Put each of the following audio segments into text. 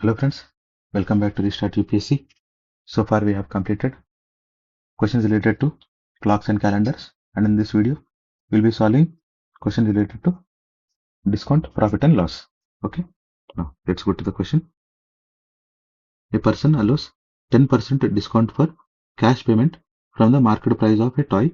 Hello friends, welcome back to Restart UPSC. So far we have completed questions related to clocks and calendars, and in this video we'll be solving questions related to discount, profit and loss. Okay, now let's go to the question. A person allows 10% discount for cash payment from the market price of a toy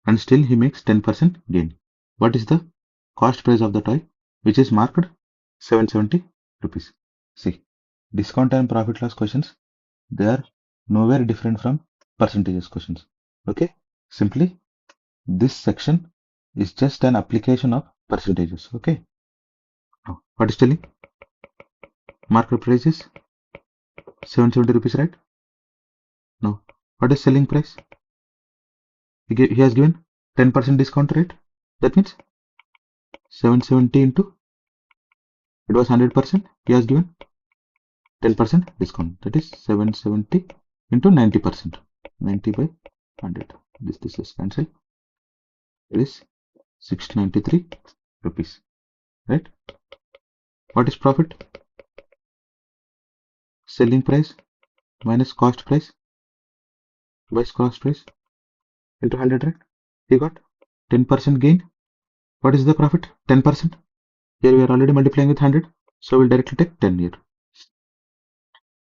and still he makes 10% gain. What is the cost price of the toy which is marked 770 rupees? See, discount and profit loss questions, they are nowhere different from percentages questions. Okay, simply this section is just an application of percentages. Okay, now what is telling? Market price is 770 rupees, right? Now what is selling price? He has given 10% discount rate. That means 770 into, it was 100%, he has given 10% discount. That is 770 into 90%. 90 by 100. This is cancelled. It is 693 rupees, right? What is profit? Selling price minus cost price by cost price into 100, right? He got 10% gain. What is the profit? 10%. Here we are already multiplying with 100, so we'll directly take 10 here.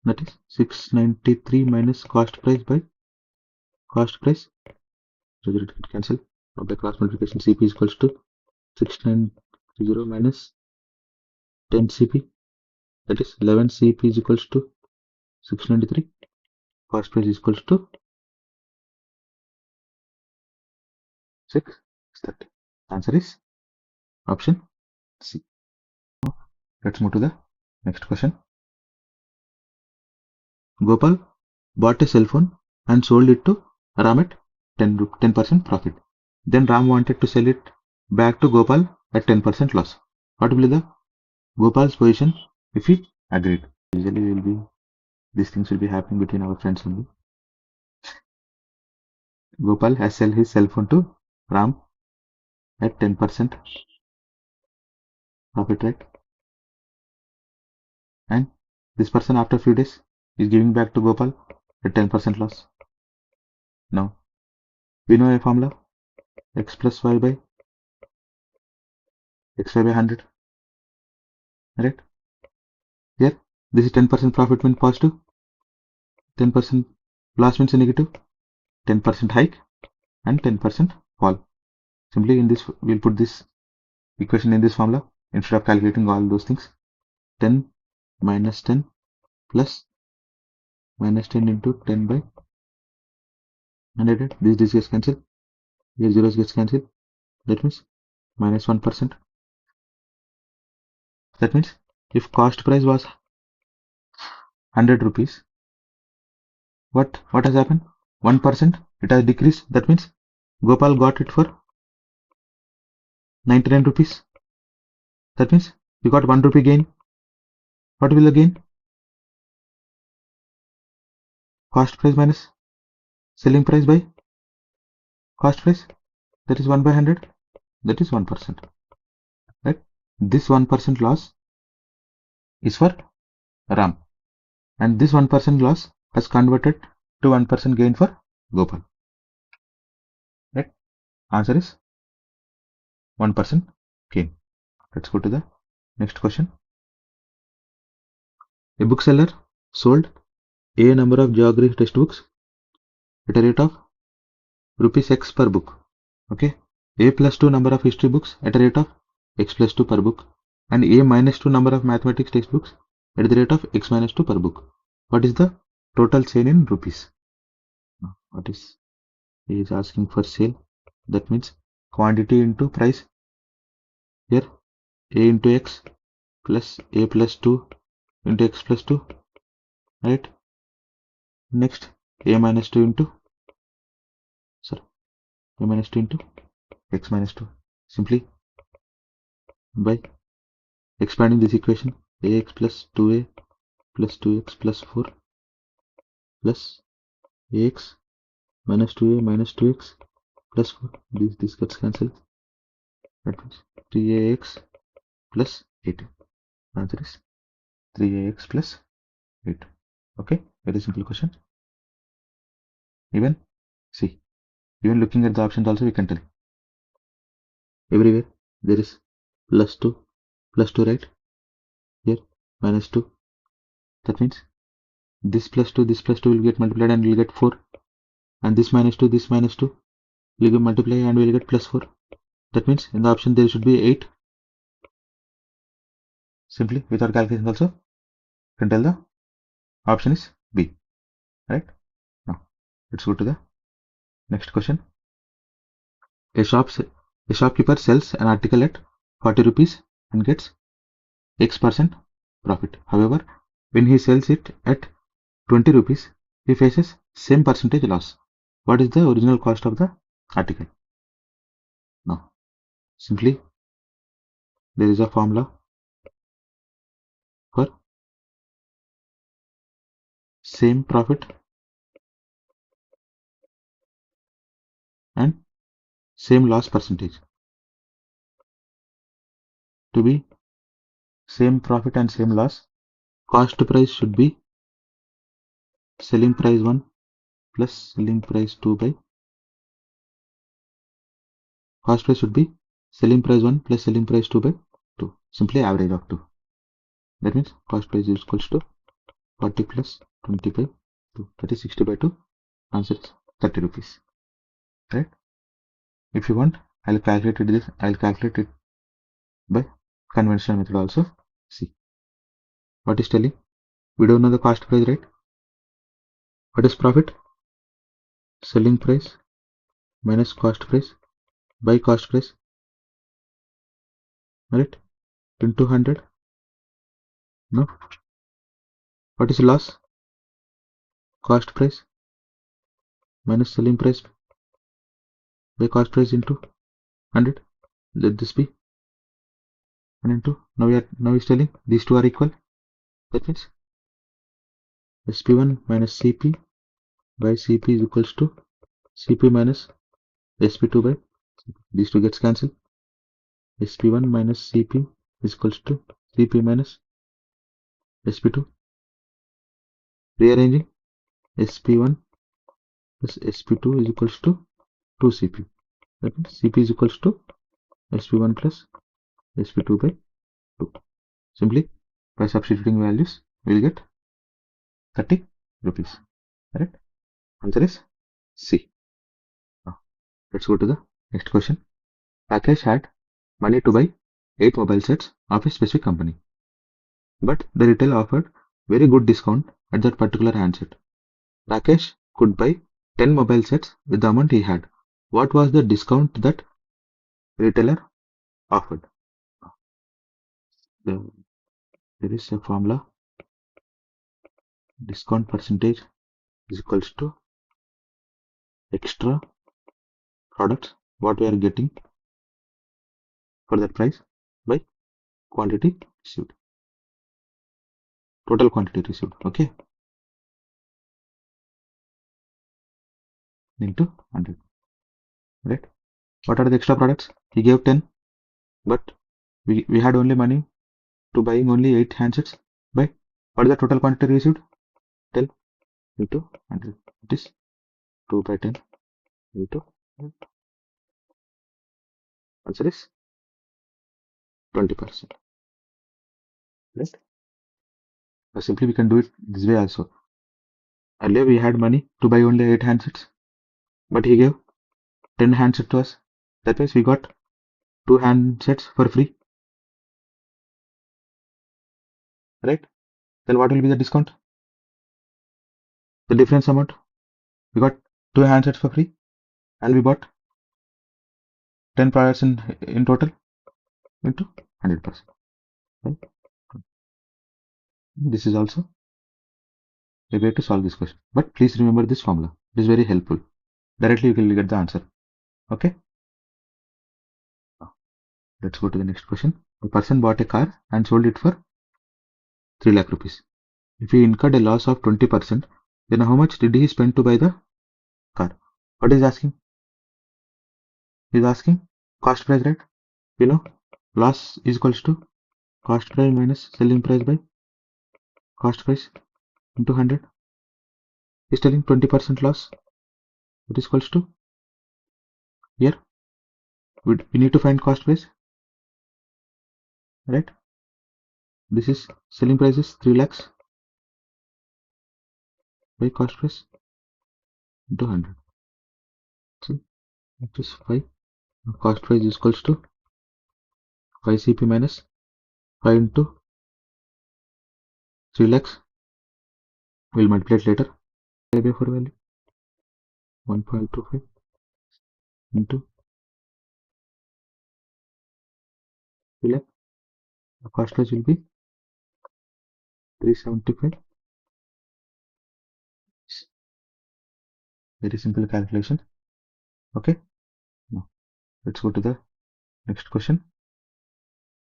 That is 693 minus cost price by cost price. So it will cancel. Now by cross multiplication, CP is equals to 6930 minus 10 CP. That is 11 CP is equals to 693. Cost price is equals to 630. Answer is option C. Now let's move to the next question. Gopal bought a cell phone and sold it to Ram at 10% profit. Then Ram wanted to sell it back to Gopal at 10% loss. What will be the Gopal's position if he agreed? Usually these things will be happening between our friends only. Gopal has sold his cell phone to Ram at 10% profit, right? And this person after a few days is giving back to Gopal at 10% loss. Now we know a formula, x plus y by xy by 100, right? Here this is 10% profit means positive, 10% loss means negative, 10% hike and 10% fall. Simply in this we'll put this equation in this formula instead of calculating all those things. 10 minus 10 plus minus 10 into 10 by 100. This gets cancelled. Here zeros gets cancelled. That means minus 1%. That means if cost price was 100 rupees, what has happened? 1% it has decreased. That means Gopal got it for 99 rupees. That means we got 1 rupee gain. What will the gain? Cost price minus selling price by cost price. That is 1 by 100. That is 1%. Right? This 1% loss is for Ram. And this 1% loss has converted to 1% gain for Gopal. Right? Answer is 1% gain. Let's go to the next question. A bookseller sold a number of geography textbooks at a rate of rupees X per book. Okay. A plus 2 number of history books at a rate of X plus 2 per book, and A minus 2 number of mathematics textbooks at the rate of X minus 2 per book. What is the total sale in rupees? What is he is asking for sale? That means quantity into price. Here A into X plus A plus 2 into X plus 2, right? Next A minus 2 into A minus 2 into X minus 2. Simply by expanding this equation, AX plus 2A plus 2X plus 4 plus AX minus 2A minus 2X plus 4. This gets cancelled. That means 3AX plus 8. Answer is 3AX plus 8. Okay, very simple question. Even see, even looking at the options also we can tell. Everywhere there is plus 2, right? Here minus 2. That means this plus 2 will get multiplied and we'll get 4. And this minus 2 will get multiplied and we'll get plus 4. That means in the option there should be 8. Simply without calculation also you can tell the option is B. Right? Now let's go to the next question. A shopkeeper sells an article at 40 rupees and gets X% profit. However, when he sells it at 20 rupees, he faces same percentage loss. What is the original cost of the article? Now, simply there is a formula for same profit and same loss percentage. To be same profit and same loss, cost price should be selling price 1 plus selling price 2 by cost price should be selling price 1 plus selling price 2 by 2. Simply average of 2. That means cost price is equals to 40 plus 20 by 2. That is 60 by 2. Answer is 30 rupees. Right? If you want, I'll calculate it by conventional method also. See. What is telling? We don't know the cost price, right? What is profit? Selling price minus cost price by cost price. Right? Into 100. No. What is loss? Cost price minus selling price by cost price into 100. Let this be 1 into. Now it's telling these two are equal. That means SP1 minus CP by CP is equals to CP minus SP2 by CP. These two gets cancelled. SP1 minus CP is equals to CP minus SP2. Rearranging, SP1 plus SP2 is equals to 2CP. That means CP is equals to SP1 plus SP2 by 2. Simply by substituting values we will get 30 rupees. Right? Answer is C. Now let's go to the next question. Rakesh had money to buy 8 mobile sets of a specific company, but the retailer offered very good discount at that particular handset. Rakesh could buy 10 mobile sets with the amount he had. What was the discount that retailer offered? There is a formula. Discount percentage is equals to extra products what we are getting for that price by quantity received. Total quantity received. Okay. Into 100. Right? What are the extra products? He gave 10, but we had only money to buying only 8 handsets. By what is the total quantity received? 10 into 100. It is 2 by 10 into 100. Answer is 20%. Right? Or simply we can do it this way also. Earlier we had money to buy only 8 handsets, but he gave 10 handsets to us. That means we got 2 handsets for free. Right? Then what will be the discount? The difference amount. We got 2 handsets for free and we bought 10 products in total into 100%. Right? This is also a way to solve this question. But please remember this formula. It is very helpful. Directly you will get the answer. Okay? Now, let's go to the next question. A person bought a car and sold it for 3 lakh rupees. If he incurred a loss of 20%, then how much did he spend to buy the car? What is asking? He's asking cost price, right? You know, loss is equals to cost price minus selling price by cost price. into 100 is telling 20% loss. What is equals to, here we need to find cost base, right? This is selling price is 3 lakhs by cost base into 100. So that is 5. Cost price is equals to 5 CP minus 5 into 3 lakhs. We'll multiply it later. By 4 value 1.25 into 3 lakh. The cost price will be 375. Very simple calculation. Okay. Now let's go to the next question.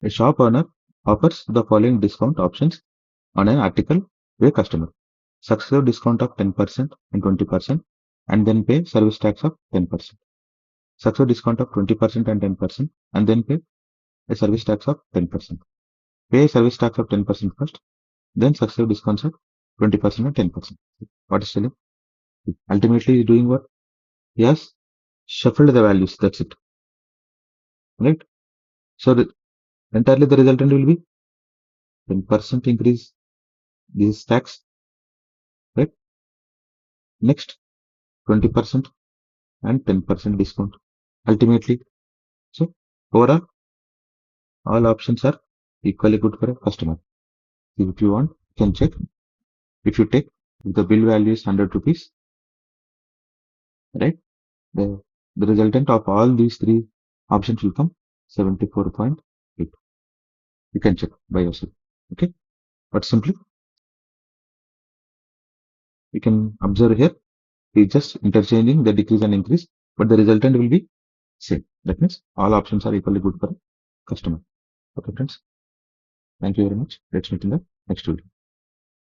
A shop owner offers the following discount options on an article to a customer. Successive discount of 10% and 20% and then pay service tax of 10%. Successive discount of 20% and 10% and then pay a service tax of 10%. Pay a service tax of 10% first, then successive discounts of 20% and 10%. What is telling? Ultimately, he's doing what? He has shuffled the values. That's it. Right? So entirely the resultant will be 10% increase this tax. Right? Next, 20% and 10% discount. Ultimately, so overall, all options are equally good for a customer. If you want, you can check. If you take, if the bill value is 100 rupees, right? The resultant of all these three options will come 74.8. You can check by yourself. Okay. But simply, you can observe here, it's just interchanging the decrease and increase, but the resultant will be same. That means all options are equally good for a customer. Okay, friends. Thank you very much. Let's meet in the next video.